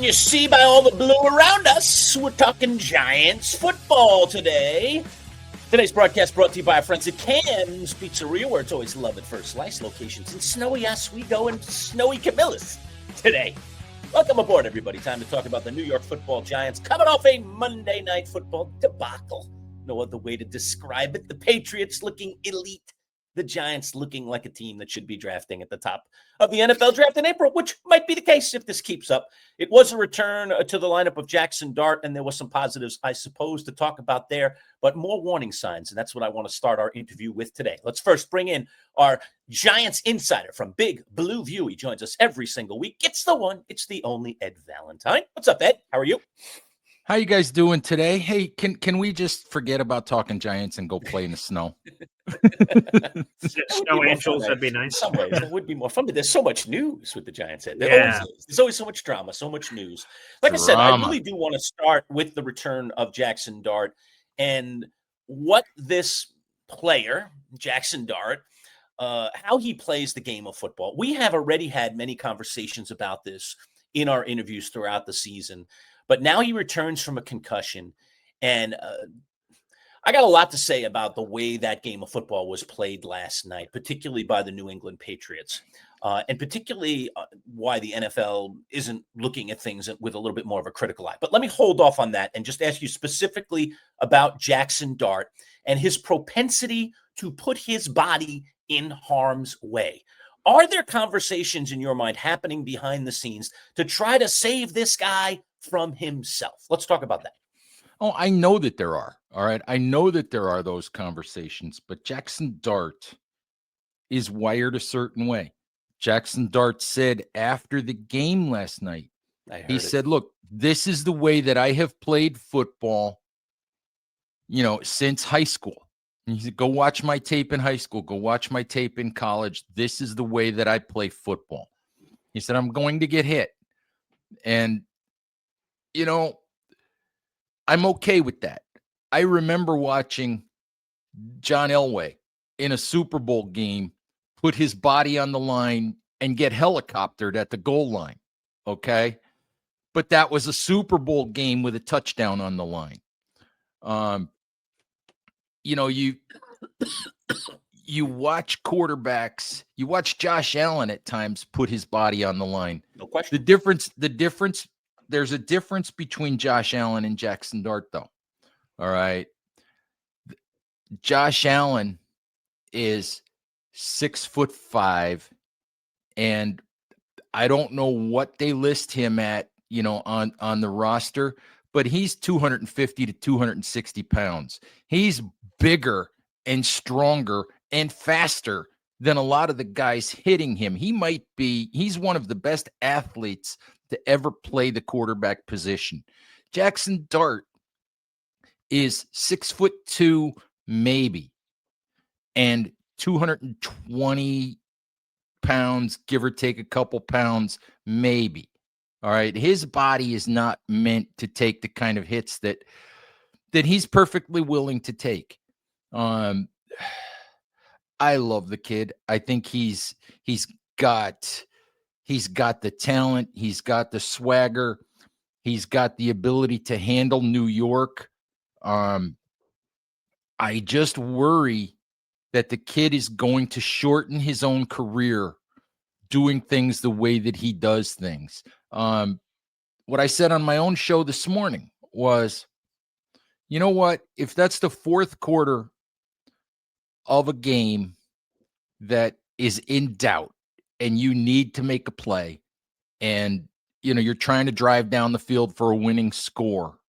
You see by all the blue around us, we're talking Giants football today. Today's broadcast brought to you by our friends at Cam's Pizzeria, where it's always love at first slice. Locations in snowy Oswego and snowy Camillus today. Welcome aboard, everybody. Time to talk about the New York football Giants coming off a Monday night football debacle. No other way to describe it. The Patriots looking elite. The Giants looking like a team that should be drafting at the top of the NFL draft in April, which might be the case if this keeps up. It was a return to the lineup of Jaxson Dart, and there was some positives, I suppose, to talk about there, but more warning signs, and that's what I want to start our interview with today. Let's first bring in our Giants insider from Big Blue View. He joins us every single week. It's the one, it's the only Ed Valentine. What's up, Ed? How are you? How you guys doing today? Hey, can we just forget about talking Giants and go play in the snow? Snow angels, that'd be nice. In some ways, it would be more fun, but there's so much news with the Giants. Yeah. There's always so much drama, so much news. Like I said, I really do want to start with the return of Jaxson Dart and what this player, Jaxson Dart, how he plays the game of football. We have already had many conversations about this in our interviews throughout the season. But now he returns from a concussion, and I got a lot to say about the way that game of football was played last night, particularly by the New England Patriots, and particularly why the NFL isn't looking at things with a little bit more of a critical eye. But let me hold off on that and just ask you specifically about Jaxson Dart and his propensity to put his body in harm's way. Are there conversations in your mind happening behind the scenes to try to save this guy from himself? Let's talk about that. Oh, I know that there are. All right. I know that there are those conversations, but Jaxson Dart is wired a certain way. Jaxson Dart said after the game last night, he said, look, this is the way that I have played football, since high school. And he said, go watch my tape in high school. Go watch my tape in college. This is the way that I play football. He said, I'm going to get hit. And I'm okay with that. I remember watching John Elway in a Super Bowl game put his body on the line and get helicoptered at the goal line. Okay. But that was a Super Bowl game with a touchdown on the line. You watch quarterbacks, you watch Josh Allen at times put his body on the line. No question. There's a difference between Josh Allen and Jaxson Dart, though. All right. Josh Allen is 6'5", and I don't know what they list him at, on the roster, but he's 250 to 260 pounds. He's bigger and stronger and faster than a lot of the guys hitting him. He's one of the best athletes to ever play the quarterback position. Jaxson Dart is 6'2", maybe, and 220 pounds, give or take a couple pounds, maybe. All right. His body is not meant to take the kind of hits that he's perfectly willing to take. I love the kid. I think he's got the talent. He's got the swagger. He's got the ability to handle New York. I just worry that the kid is going to shorten his own career doing things the way that he does things. What I said on my own show this morning was, you know what? If that's the fourth quarter of a game that is in doubt and you need to make a play and, you're trying to drive down the field for a winning score,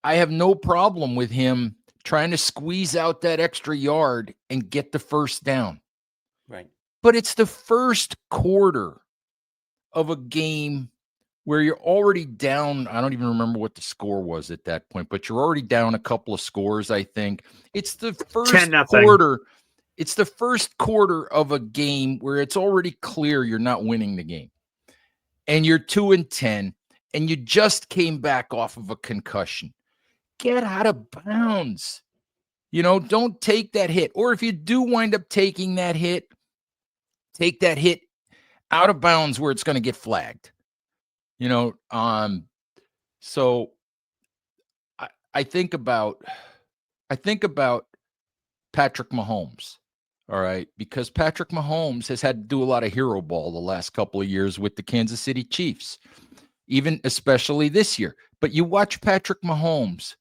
I have no problem with him trying to squeeze out that extra yard and get the first down. Right. But it's the first quarter of a game where you're already down. I don't even remember what the score was at that point, but you're already down a couple of scores, I think. It's the first 10-0. quarter. It's the first quarter of a game where it's already clear you're not winning the game. And you're 2-10, and you just came back off of a concussion. Get out of bounds. Don't take that hit. Or if you do wind up taking that hit, take that hit out of bounds where it's going to get flagged. You know, so I think about Patrick Mahomes. All right, because Patrick Mahomes has had to do a lot of hero ball the last couple of years with the Kansas City Chiefs, even especially this year. But you watch Patrick Mahomes,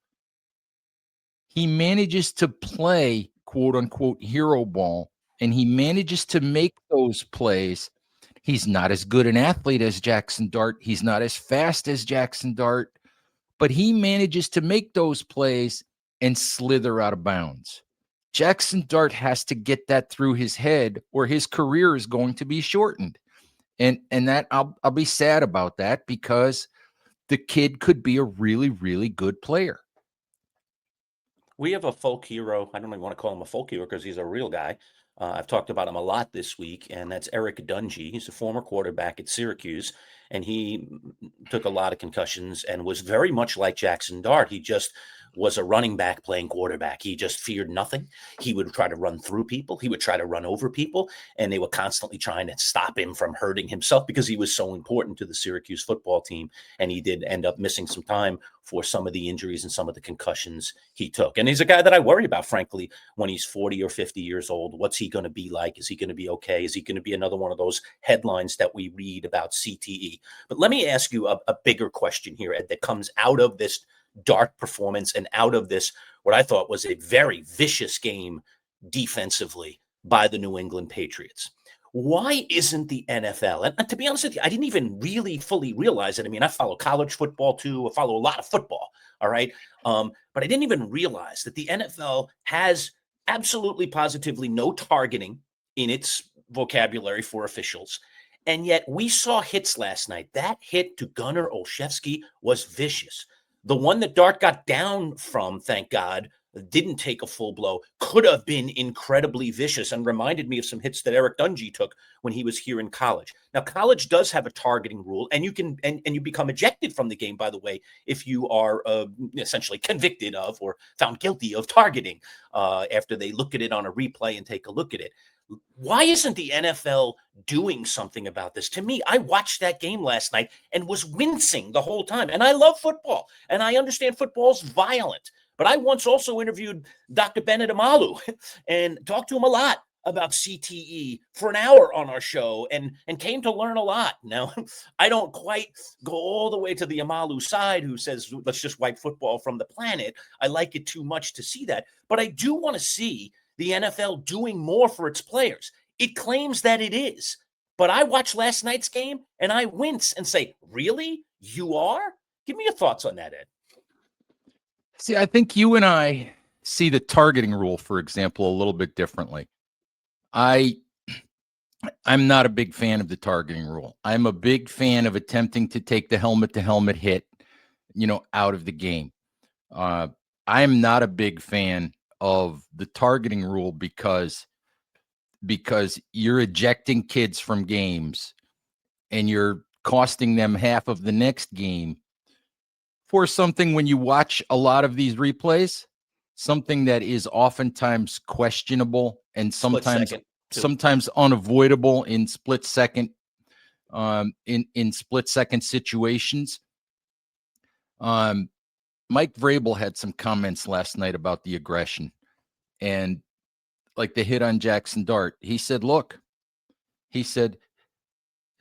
he manages to play quote unquote hero ball, and he manages to make those plays. He's not as good an athlete as Jaxson Dart. He's not as fast as Jaxson Dart, but he manages to make those plays and slither out of bounds. Jaxson Dart has to get that through his head, or his career is going to be shortened. And that I'll be sad about that, because the kid could be a really, really good player. We have a folk hero. I don't even want to call him a folk hero because he's a real guy. I've talked about him a lot this week, and that's Eric Dungy. He's a former quarterback at Syracuse, and he took a lot of concussions and was very much like Jaxson Dart. He just was a running back playing quarterback. He just feared nothing. He would try to run through people. He would try to run over people, and they were constantly trying to stop him from hurting himself because he was so important to the Syracuse football team. And he did end up missing some time for some of the injuries and some of the concussions he took. And he's a guy that I worry about, frankly, when he's 40 or 50 years old. What's he going to be like? Is he going to be okay? Is he going to be another one of those headlines that we read about CTE? But let me ask you a bigger question here, Ed, that comes out of this Dart performance and out of this, what I thought was a very vicious game defensively by the New England Patriots. Why isn't the NFL, and to be honest with you, I didn't even really fully realize it. I mean, I follow college football too. I follow a lot of football. All right. But I didn't even realize that the NFL has absolutely positively no targeting in its vocabulary for officials. And yet we saw hits last night. That hit to Gunnar Olszewski was vicious. The one that Dart got down from, thank God, didn't take a full blow, could have been incredibly vicious and reminded me of some hits that Eric Dungy took when he was here in college. Now, college does have a targeting rule, and you can and you become ejected from the game, by the way, if you are essentially convicted of or found guilty of targeting after they look at it on a replay and take a look at it. Why isn't the NFL doing something about this? To me, I watched that game last night and was wincing the whole time. And I love football, and I understand football's violent. But I once also interviewed Dr. Bennett Amalu and talked to him a lot about CTE for an hour on our show and came to learn a lot. Now, I don't quite go all the way to the Amalu side who says, let's just wipe football from the planet. I like it too much to see that. But I do want to see the NFL doing more for its players. It claims that it is. But I watched last night's game and I wince and say, really? You are? Give me your thoughts on that, Ed. See, I think you and I see the targeting rule, for example, a little bit differently. I'm not a big fan of the targeting rule. I'm a big fan of attempting to take the helmet-to-helmet hit, out of the game. I'm not a big fan of the targeting rule because you're ejecting kids from games and you're costing them half of the next game for something, when you watch a lot of these replays, something that is oftentimes questionable and sometimes unavoidable in split second situations. Mike Vrabel had some comments last night about the aggression and like the hit on Jaxson Dart. He said,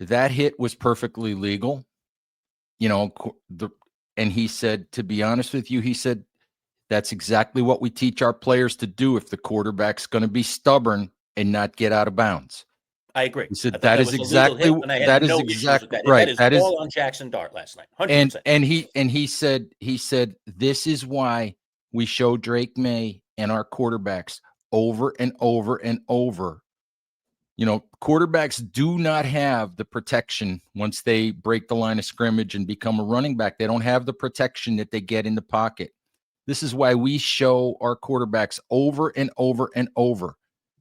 that hit was perfectly legal. And he said, to be honest with you, he said, that's exactly what we teach our players to do if the quarterback's going to be stubborn and not get out of bounds. I agree. He said that is exactly right. That is all on Jaxson Dart last night. 100%. And he said this is why we show Drake May and our quarterbacks over and over and over. Quarterbacks do not have the protection once they break the line of scrimmage and become a running back. They don't have the protection that they get in the pocket. This is why we show our quarterbacks over and over and over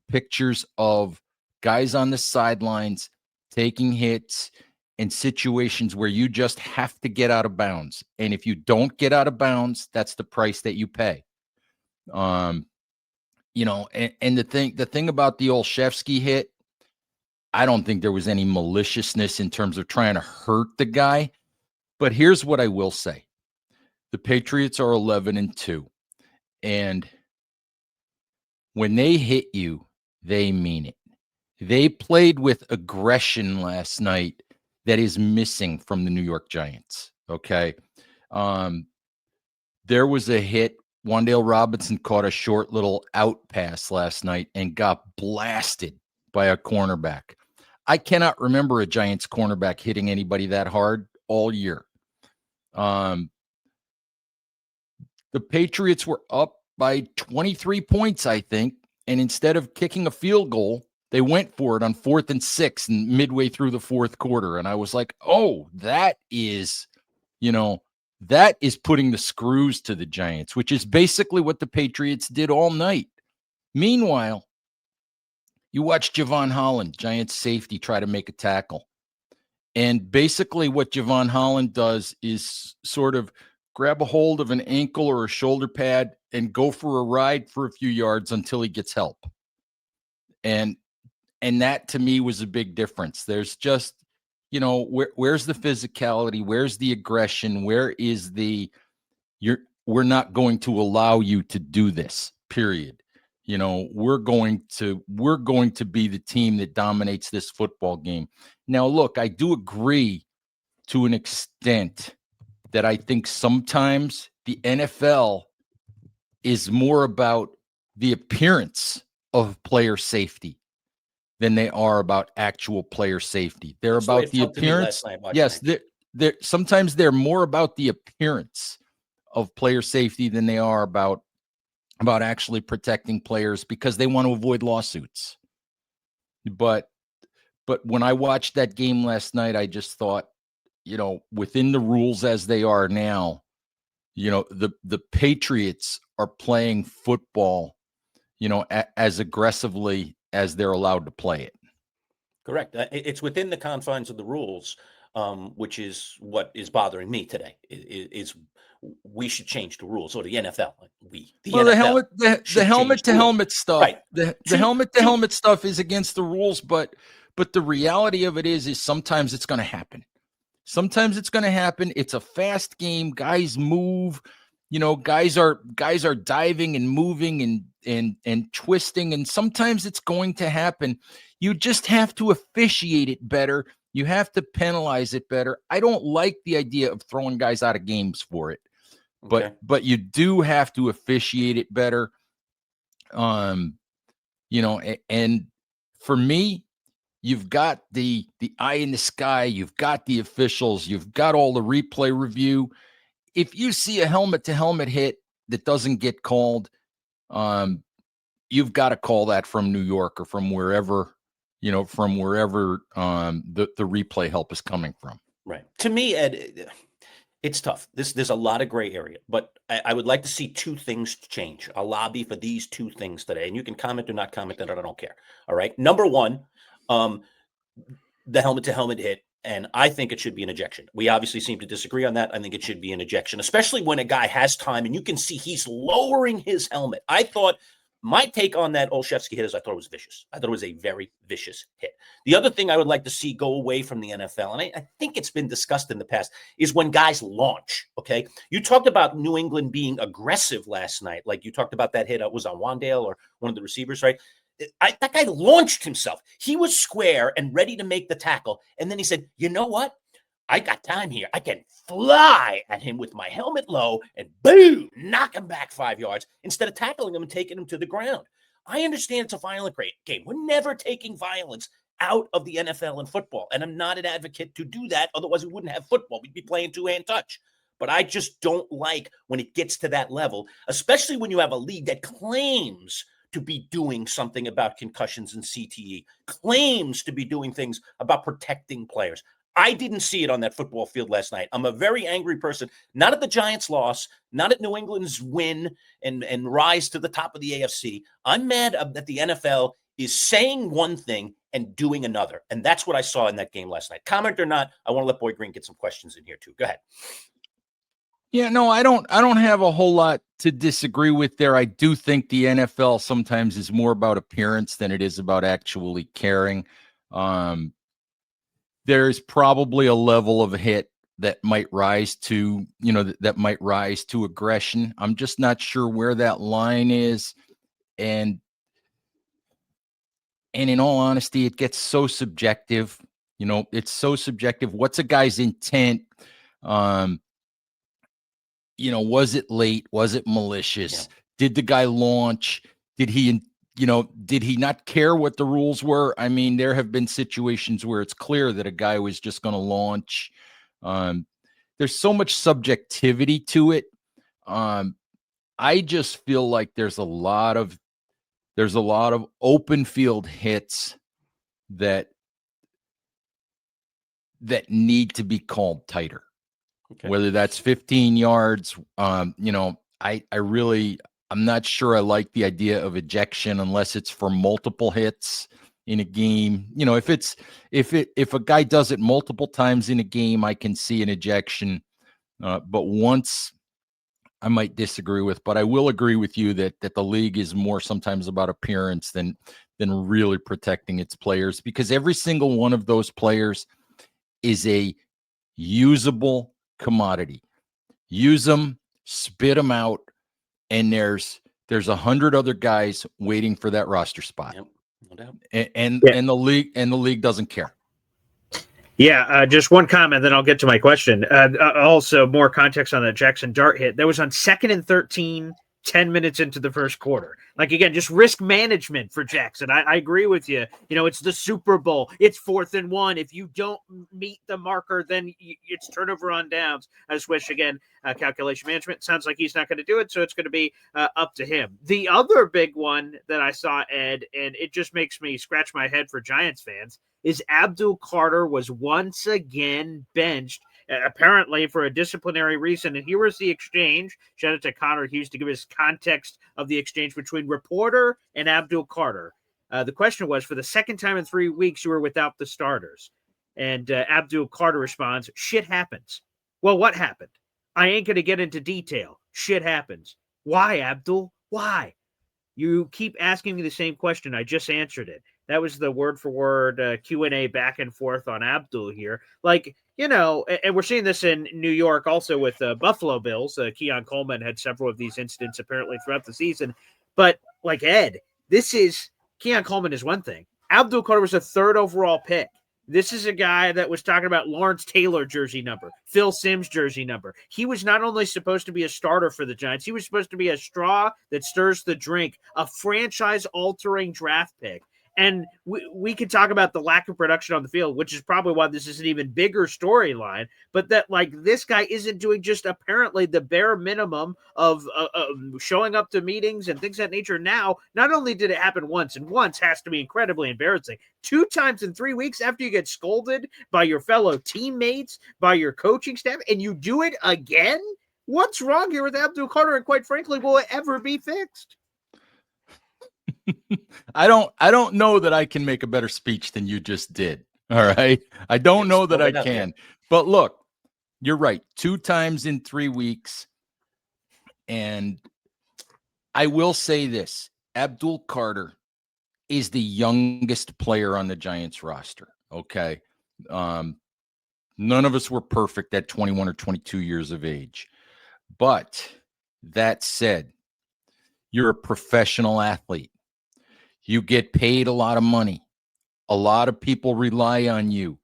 pictures of guys on the sidelines taking hits in situations where you just have to get out of bounds. And if you don't get out of bounds, that's the price that you pay. And the thing about the Olszewski hit, I don't think there was any maliciousness in terms of trying to hurt the guy. But here's what I will say. The Patriots are 11-2. And when they hit you, they mean it. They played with aggression last night that is missing from the New York Giants. Okay. There was a hit. Wan'Dale Robinson caught a short little out pass last night and got blasted by a cornerback. I cannot remember a Giants cornerback hitting anybody that hard all year. The Patriots were up by 23 points, I think, and instead of kicking a field goal, they went for it on 4th and 6 and midway through the fourth quarter. And I was like, oh, that is putting the screws to the Giants, which is basically what the Patriots did all night. Meanwhile, you watch Javon Holland, Giants safety, try to make a tackle. And basically what Javon Holland does is sort of grab a hold of an ankle or a shoulder pad and go for a ride for a few yards until he gets help. And that to me was a big difference. There's just, where's the physicality? Where's the aggression? Where is we're not going to allow you to do this, period. We're going to be the team that dominates this football game. Now, look, I do agree to an extent that I think sometimes the NFL is more about the appearance of player safety than they are about actual player safety. They're about the appearance. Yes, sometimes they're more about the appearance of player safety than they are about actually protecting players because they want to avoid lawsuits. But when I watched that game last night, I just thought, within the rules as they are now, the Patriots are playing football, as aggressively as they're allowed to play it. Correct. It's within the confines of the rules, which is what is bothering me today. Is we should change the rules, or the NFL. The helmet to helmet stuff. Right. The helmet to helmet stuff is against the rules, but the reality of it is sometimes it's going to happen. Sometimes it's going to happen. It's a fast game. Guys move. Guys are diving and moving and twisting, and sometimes it's going to happen. You just have to officiate it better. You have to penalize it better. I don't like the idea of throwing guys out of games for it, but you do have to officiate it better. And for me, you've got the eye in the sky. You've got the officials. You've got all the replay review. If you see a helmet-to-helmet hit that doesn't get called, you've got to call that from New York or from wherever, the replay help is coming from. Right. To me, Ed, it's tough. There's a lot of gray area, but I would like to see two things change. I'll lobby for these two things today, and you can comment or not comment on it. I don't care. All right. Number one, the helmet-to-helmet hit. And I think it should be an ejection. We obviously seem to disagree on that. I think it should be an ejection, especially when a guy has time and you can see he's lowering his helmet. I thought my take on that Olszewski hit is I thought it was vicious. I thought it was a very vicious hit. The other thing I would like to see go away from the NFL, and I think it's been discussed in the past, is when guys launch, okay? You talked about New England being aggressive last night. Like you talked about that hit. It was on Wan'Dale or one of the receivers, right? That guy launched himself. He was square and ready to make the tackle. And then he said, you know what? I got time here. I can fly at him with my helmet low and boom, knock him back 5 yards instead of tackling him and taking him to the ground. I understand it's a violent game. We're never taking violence out of the NFL and football. And I'm not an advocate to do that. Otherwise, we wouldn't have football. We'd be playing two-hand touch. But I just don't like when it gets to that level, especially when you have a league that claims to be doing something about concussions and CTE, claims to be doing things about protecting players. I didn't see it on that football field last night. I'm a very angry person, not at the Giants' loss, not at New England's win and rise to the top of the AFC. I'm mad that the NFL is saying one thing and doing another. And that's what I saw in that game last night. Comment or not, I want to let Boy Green get some questions in here too. Go ahead. Yeah, no, I don't have a whole lot to disagree with there. I do think the NFL sometimes is more about appearance than it is about actually caring. There's probably a level of hit that might rise to, that might rise to aggression. I'm just not sure where that line is. And in all honesty, it gets so subjective. It's so subjective. What's a guy's intent? Was it late? Was it malicious? Yeah. Did the guy launch? Did he not care what the rules were? I mean, there have been situations where it's clear that a guy was just going to launch. There's so much subjectivity to it. I just feel like there's a lot of open field hits that need to be called tighter. Okay. Whether that's 15 yards, I'm not sure I like the idea of ejection unless it's for multiple hits in a game. If a guy does it multiple times in a game, I can see an ejection. But once, I might disagree with, but I will agree with you that the league is more sometimes about appearance than really protecting its players, because every single one of those players is a usable commodity. Use them, spit them out, and there's 100 other guys waiting for that roster spot. Yep, no doubt. And the league doesn't care. Yeah, just one comment, then I'll get to my question. Also, more context on the Jaxson dart hit. That was on 2nd and 13, 10 minutes into the first quarter. Like, again, just risk management for Jaxson. I agree with you. It's the Super Bowl. It's 4th and 1. If you don't meet the marker, then it's turnover on downs. I just wish, again, calculation management. Sounds like he's not going to do it, so it's going to be up to him. The other big one that I saw, Ed, and it just makes me scratch my head for Giants fans, is Abdul Carter was once again benched, apparently for a disciplinary reason. And here was the exchange. Shout out to Connor Hughes to give us context of the exchange between reporter and Abdul Carter. The question was, for the second time in 3 weeks, you were without the starters. And Abdul Carter responds, shit happens. Well, what happened? I ain't going to get into detail. Shit happens. Why, Abdul? Why? You keep asking me the same question. I just answered it. That was the word-for-word Q&A back and forth on Abdul here. Like, and we're seeing this in New York also with Buffalo Bills. Keon Coleman had several of these incidents apparently throughout the season. But, like, Ed, Keon Coleman is one thing. Abdul Carter was a 3rd overall pick. This is a guy that was talking about Lawrence Taylor jersey number, Phil Simms jersey number. He was not only supposed to be a starter for the Giants, he was supposed to be a straw that stirs the drink, a franchise-altering draft pick. And we could talk about the lack of production on the field, which is probably why this is an even bigger storyline. But that, like, this guy isn't doing just apparently the bare minimum of showing up to meetings and things of that nature. Now, not only did it happen once, and once has to be incredibly embarrassing, 2 times in 3 weeks after you get scolded by your fellow teammates, by your coaching staff, and you do it again? What's wrong here with Abdul Carter? And quite frankly, will it ever be fixed? I don't know that I can make a better speech than you just did. All right. I don't know that I can. But look, you're right. 2 times in 3 weeks. And I will say this. Abdul Carter is the youngest player on the Giants roster. Okay. None of us were perfect at 21 or 22 years of age. But that said, you're a professional athlete. You get paid a lot of money. A lot of people rely on you.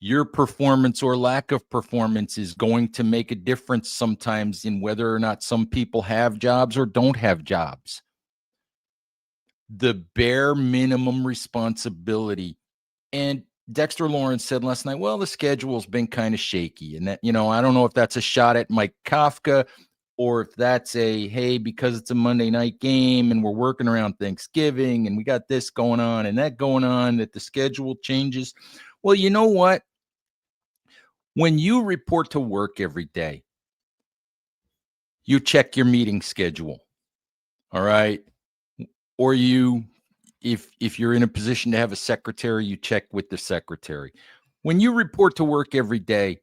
Your performance or lack of performance is going to make a difference sometimes in whether or not some people have jobs or don't have jobs. The bare minimum responsibility. And Dexter Lawrence said last night, well, the schedule's been kind of shaky. And that, I don't know if that's a shot at Mike Kafka, or if that's hey, because it's a Monday night game and we're working around Thanksgiving and we got this going on and that going on, that the schedule changes. Well, you know what? When you report to work every day, you check your meeting schedule. All right. Or if you're in a position to have a secretary, you check with the secretary. When you report to work every day,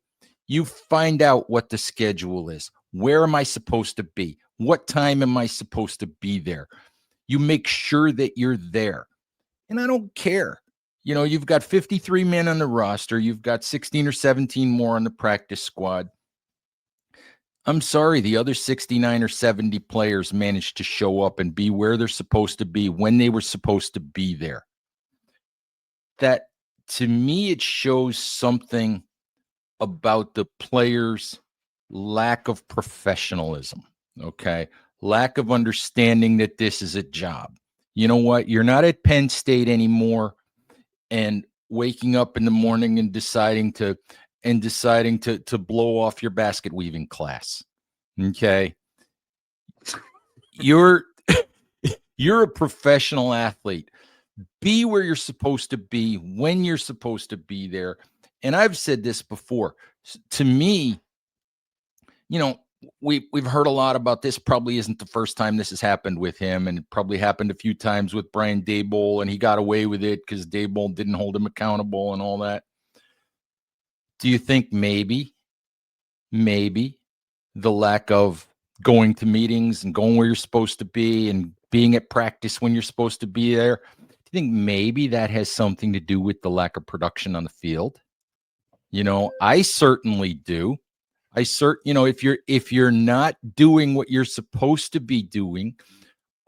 you find out what the schedule is. Where am I supposed to be? What time am I supposed to be there? You make sure that you're there. And I don't care. you've got 53 men on the roster. You've got 16 or 17 more on the practice squad. I'm sorry, the other 69 or 70 players managed to show up and be where they're supposed to be when they were supposed to be there. That, to me, it shows something about the players' lack of professionalism, okay? Lack of understanding that this is a job. You know what? You're not at Penn State anymore and waking up in the morning and deciding to blow off your basket weaving class. Okay. You're a professional athlete. Be where you're supposed to be when you're supposed to be there. And I've said this before. To me, we've heard a lot about this. Probably isn't the first time this has happened with him, and it probably happened a few times with Brian Daboll, and he got away with it because Daboll didn't hold him accountable and all that. Do you think maybe the lack of going to meetings and going where you're supposed to be and being at practice when you're supposed to be there, do you think maybe that has something to do with the lack of production on the field? I certainly do. If you're not doing what you're supposed to be doing,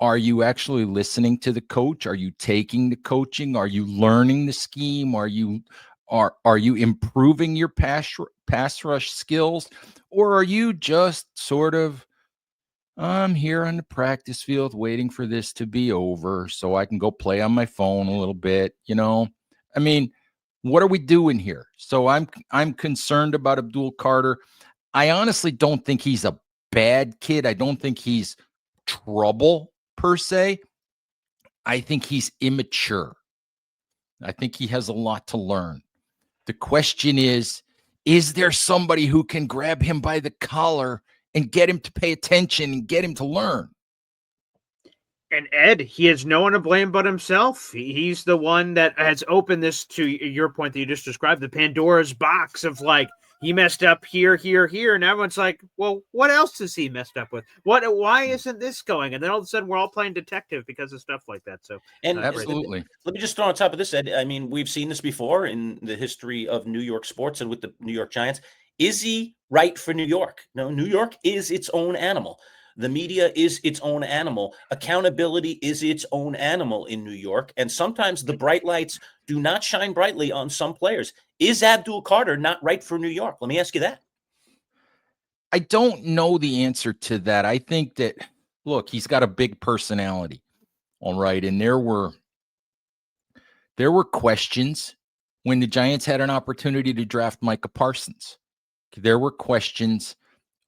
are you actually listening to the coach? Are you taking the coaching? Are you learning the scheme? Are you improving your pass rush skills? Or are you just sort of, I'm here on the practice field waiting for this to be over so I can go play on my phone a little bit, I mean, what are we doing here? So I'm concerned about Abdul Carter. I honestly don't think he's a bad kid. I don't think he's trouble per se. I think he's immature. I think he has a lot to learn. The question is there somebody who can grab him by the collar and get him to pay attention and get him to learn? And Ed, he has no one to blame but himself. He's the one that has opened this, to your point that you just described, the Pandora's box of like, he messed up here, and everyone's like, well, what else has he messed up with? Why isn't this going? And then all of a sudden we're all playing detective because of stuff like that. So absolutely. Let me just throw on top of this, Ed. I mean, we've seen this before in the history of New York sports and with the New York Giants. Is he right for New York? No, New York is its own animal. The media is its own animal. Accountability is its own animal in New York. And sometimes the bright lights do not shine brightly on some players. Is Abdul Carter not right for New York? Let me ask you that. I don't know the answer to that. I think that, look, he's got a big personality. All right. And there were questions when the Giants had an opportunity to draft Micah Parsons. There were questions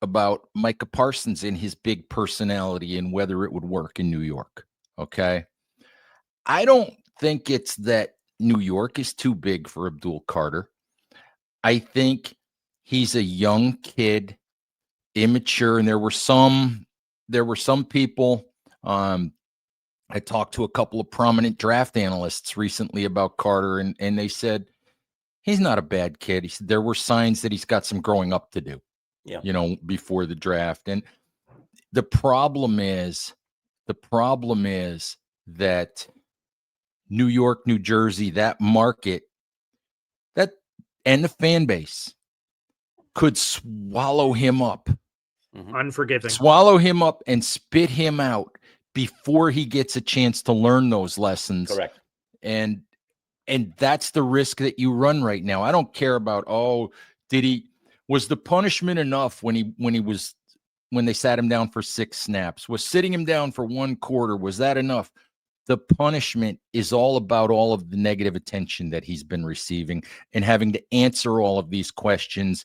about Micah Parsons and his big personality and whether it would work in New York. Okay. I don't think it's that New York is too big for Abdul Carter. I think he's a young kid, immature, and there were some people. I talked to a couple of prominent draft analysts recently about Carter, and they said he's not a bad kid. He said there were signs that he's got some growing up to do. Yeah. Before the draft. And the problem is that New York, New Jersey, that market, and the fan base could swallow him up. Mm-hmm. Unforgiving. Swallow him up and spit him out before he gets a chance to learn those lessons. Correct. And that's the risk that you run right now. I don't care about, was the punishment enough when they sat him down for 6 snaps? Was sitting him down for 1 quarter, was that enough? The punishment is all about all of the negative attention that he's been receiving and having to answer all of these questions,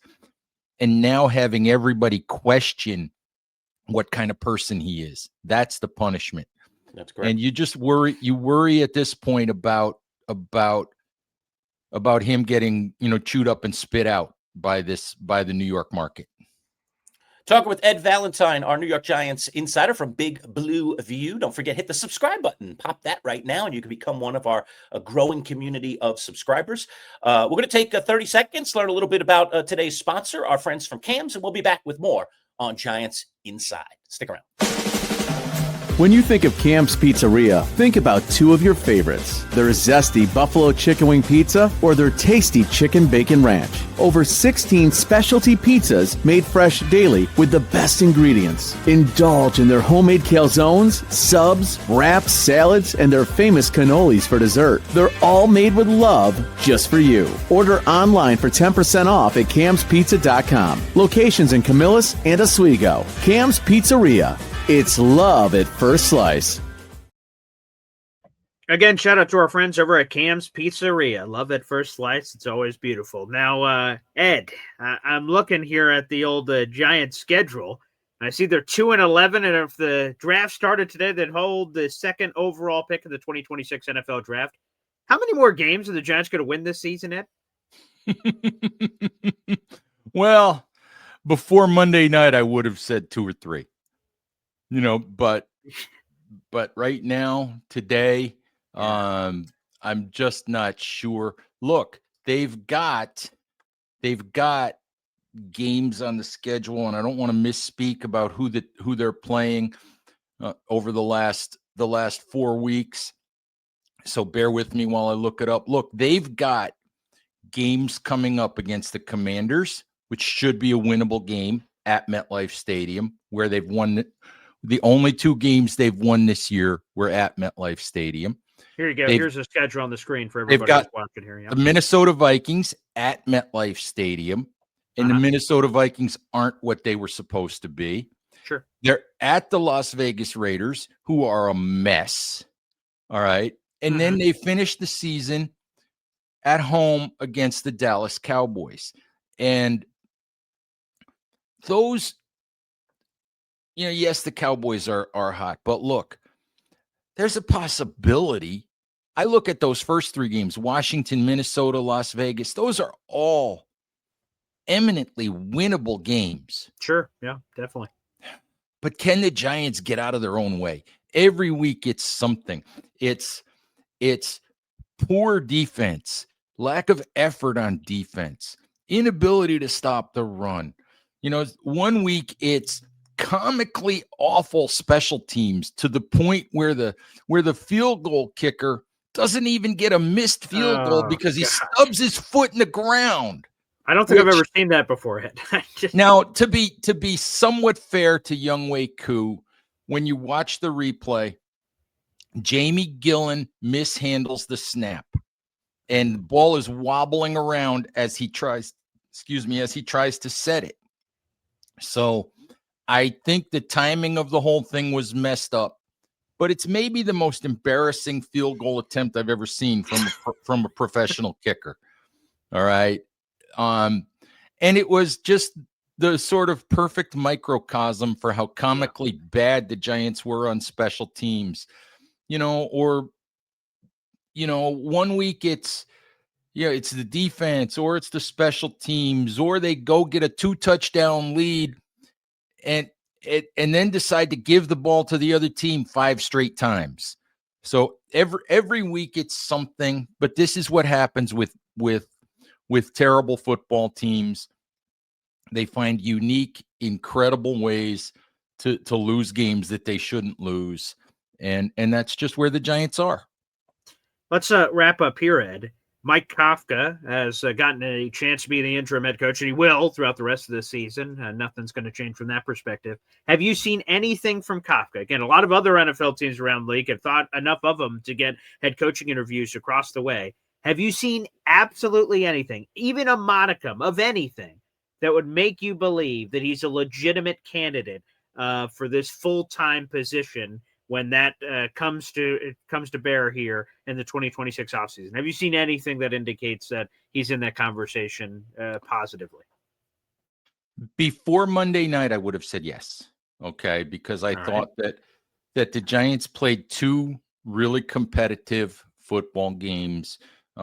and now having everybody question what kind of person he is. That's the punishment. That's correct. And you just worry at this point about him getting, chewed up and spit out by the New York market. Talking with Ed Valentine, our New York Giants insider from Big Blue View. Don't forget, hit the subscribe button. Pop that right now, and you can become one of our growing community of subscribers. We're going to take 30 seconds, learn a little bit about today's sponsor, our friends from Cams, and we'll be back with more on Giants Inside. Stick around. When you think of Cam's Pizzeria, think about two of your favorites. Their zesty buffalo chicken wing pizza or their tasty chicken bacon ranch. Over 16 specialty pizzas made fresh daily with the best ingredients. Indulge in their homemade calzones, subs, wraps, salads, and their famous cannolis for dessert. They're all made with love just for you. Order online for 10% off at camspizza.com. Locations in Camillus and Oswego. Cam's Pizzeria. It's love at first slice. Again, shout out to our friends over at Cam's Pizzeria. Love at first slice. It's always beautiful. Now, Ed, I'm looking here at the old Giants schedule. I see they're 2-11, and if the draft started today, they'd hold the second overall pick of the 2026 NFL draft. How many more games are the Giants going to win this season, Ed? Well, before Monday night, I would have said 2 or 3. But right now, today, I'm just not sure. Look, they've got games on the schedule, and I don't want to misspeak about who they're playing over the last 4 weeks. So bear with me while I look it up. Look, they've got games coming up against the Commanders, which should be a winnable game at MetLife Stadium, where they've won. The only 2 games they've won this year were at MetLife Stadium. Here you go. Here's the schedule on the screen for everybody who's watching here. Yeah. The Minnesota Vikings at MetLife Stadium, and the Minnesota Vikings aren't what they were supposed to be. Sure. They're at the Las Vegas Raiders, who are a mess. All right. And then they finish the season at home against the Dallas Cowboys. And those, yes, the Cowboys are hot, but look, there's a possibility. I look at those first 3 games, Washington, Minnesota, Las Vegas. Those are all eminently winnable games. Sure. Yeah, definitely. But can the Giants get out of their own way? Every week it's something. It's poor defense, lack of effort on defense, inability to stop the run. 1 week it's comically awful special teams to the point where the field goal kicker doesn't even get a missed field goal because he stubs his foot in the ground. I don't think I've ever seen that before. Now, to be somewhat fair to Younghoe Koo, when you watch the replay, Jamie Gillen mishandles the snap, and the ball is wobbling around as he tries to set it. So I think the timing of the whole thing was messed up, but it's maybe the most embarrassing field goal attempt I've ever seen from a professional kicker. All right. And it was just the sort of perfect microcosm for how comically bad the Giants were on special teams, 1 week it's the defense, or it's the special teams, or they go get a 2-touchdown lead and then decide to give the ball to the other team 5 straight times. So every week it's something, but this is what happens with terrible football teams. They find unique, incredible ways to lose games that they shouldn't lose. And that's just where the Giants are. Let's wrap up here, Ed. Mike Kafka has gotten a chance to be the interim head coach, and he will throughout the rest of the season. Nothing's going to change from that perspective. Have you seen anything from Kafka? Again, a lot of other NFL teams around the league have thought enough of him to get head coaching interviews across the way. Have you seen absolutely anything, even a modicum of anything, that would make you believe that he's a legitimate candidate for this full-time position when that comes to bear here in the 2026 offseason? Have you seen anything that indicates that he's in that conversation positively? Before Monday night, I would have said yes. Okay, because I thought that the Giants played 2 really competitive football games.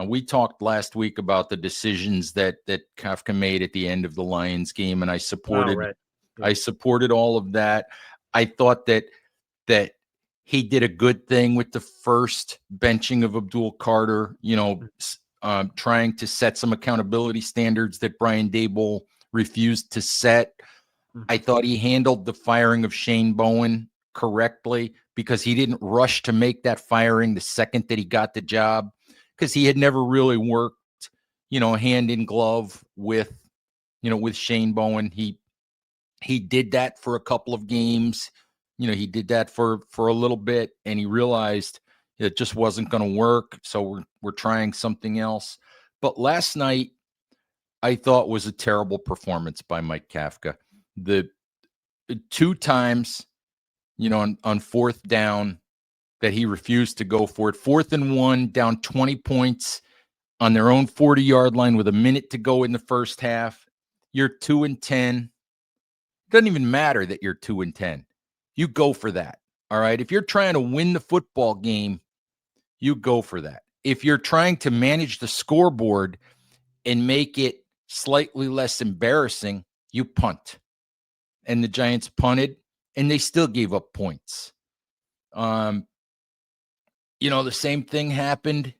We talked last week about the decisions that Kafka made at the end of the Lions game, and I supported I supported all of that. I thought that he did a good thing with the first benching of Abdul Carter, trying to set some accountability standards that Brian Daboll refused to set. I thought he handled the firing of Shane Bowen correctly, because he didn't rush to make that firing the second that he got the job, because he had never really worked, hand in glove with Shane Bowen. He did that for a couple of games. He did that for a little bit, and he realized it just wasn't going to work. So we're trying something else. But last night, I thought was a terrible performance by Mike Kafka. The 2 times, on fourth down that he refused to go for it. 4th and 1, down 20 points on their own 40-yard line with a minute to go in the first half. You're 2-10. Doesn't even matter that you're 2-10. You go for that. All right. If you're trying to win the football game, you go for that. If you're trying to manage the scoreboard and make it slightly less embarrassing, you punt. And the Giants punted, and they still gave up points. The same thing happened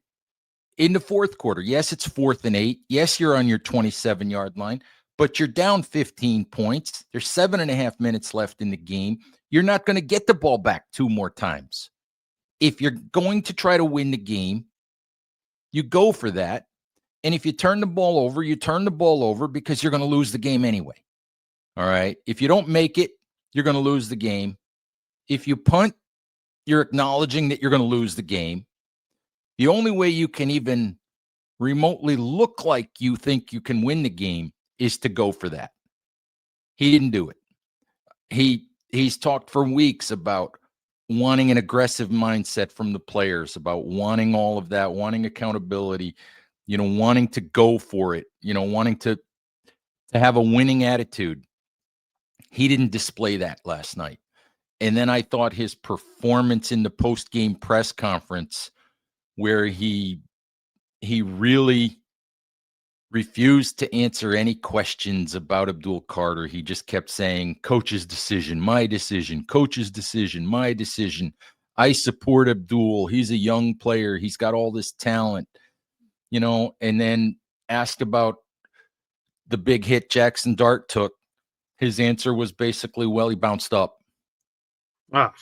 in the fourth quarter. Yes, it's 4th and 8. Yes, you're on your 27-yard line, but you're down 15 points. There's 7.5 minutes left in the game. You're not going to get the ball back 2 more times. If you're going to try to win the game, you go for that. And if you turn the ball over, you turn the ball over because you're going to lose the game anyway. All right. If you don't make it, you're going to lose the game. If you punt, you're acknowledging that you're going to lose the game. The only way you can even remotely look like you think you can win the game is to go for that. He didn't do it. He's talked for weeks about wanting an aggressive mindset from the players, about wanting all of that, wanting accountability, wanting to go for it, wanting to have a winning attitude. He didn't display that last night. And then I thought his performance in the post-game press conference, where he really refused to answer any questions about Abdul Carter. He just kept saying, coach's decision, my decision, coach's decision, my decision. I support Abdul. He's a young player. He's got all this talent, and then asked about the big hit Jaxson Dart took. His answer was basically, well, he bounced up. Ah.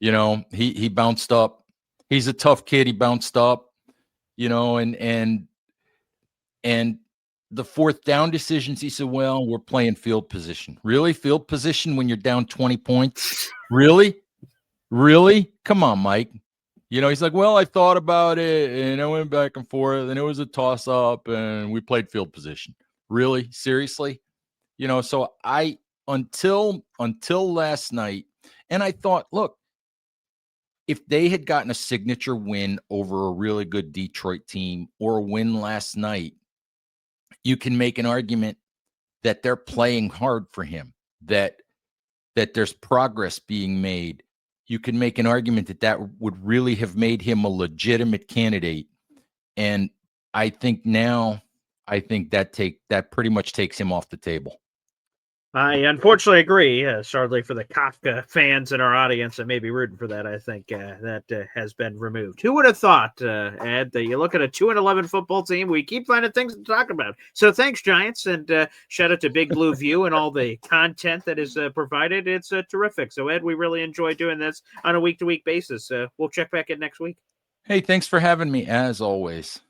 He bounced up. He's a tough kid. He bounced up, and the fourth down decisions, he said, well, we're playing field position. Really? Field position when you're down 20 points? Really? Come on, Mike. He's like, well, I thought about it, and I went back and forth, and it was a toss-up, and we played field position. Really? Seriously? So until last night, and I thought, look, if they had gotten a signature win over a really good Detroit team or a win last night, you can make an argument that they're playing hard for him, that there's progress being made. You can make an argument that would really have made him a legitimate candidate. And I think that pretty much takes him off the table. I unfortunately agree. Sadly for the Kafka fans in our audience that may be rooting for that, I think that has been removed. Who would have thought, Ed, that you look at a 2-11 football team, we keep finding things to talk about. So thanks, Giants, and shout out to Big Blue View and all the content that is provided. It's terrific. So, Ed, we really enjoy doing this on a week-to-week basis. We'll check back in next week. Hey, thanks for having me, as always.